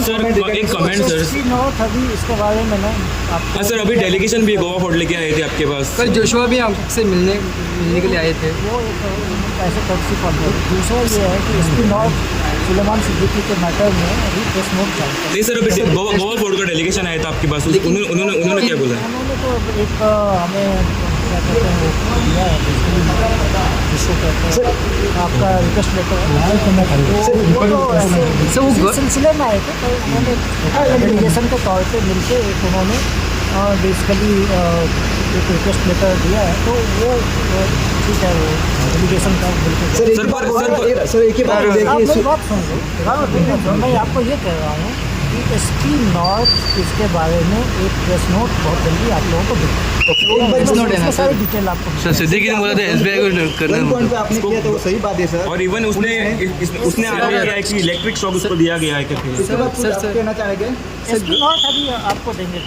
Sir एक comment sir. SP north अभी इसके बारे में ना आपको हाँ सर, अभी डेलीगेशन भी गोवा फोर्ट लेके आए थे आपके पास। कल जोशुआ भी हमसे मिलने के लिए आए थे। वो एक ऐसे टैक्सी पर दूसरा ये है कि एसपी नॉर्थ सुलेमान सिद्दीकी के मैटर में अभी प्रेस नोट जारी है। नहीं सर, अभी गोवा फोर्ट का डेलीगेशन आया था आपके पास, उन्होंने क्या बोला? उन्होंने तो एक हमें क्या कहते हैं वो दिया है जिसको कहते हैं आपका रिक्वेस्ट लेटर वो तो ऐसे सिलसिले में आए थे। तो उन्होंने डेलीगेशन के तौर पे मिलके एक उन्होंने बेसिकली एक रिक्वेस्ट लेटर दिया है। तो वो ठीक है, वो डेलीगेशन का बिल्कुल सर एक ही बात आप मेरी बात सुन लो। मैं आपको ये कह रहा हूँ कि एसपी नॉर्थ इसके बारे में एक प्रेस नोट बहुत जल्दी आप लोगों को देगा। सारी डिटेल आपको सर सिद्दीकी ने बोला था एसबीआई को करना पॉइंट पे आपने किया तो वो सही बात है सर। और इवन उसने आगे किया है कि इलेक्ट्रिक शॉक उसको दिया गया है करके। इसके बाद कुछ आप कहना चाहेंगे? एसपी नॉर्थ अभी आपको देंगे।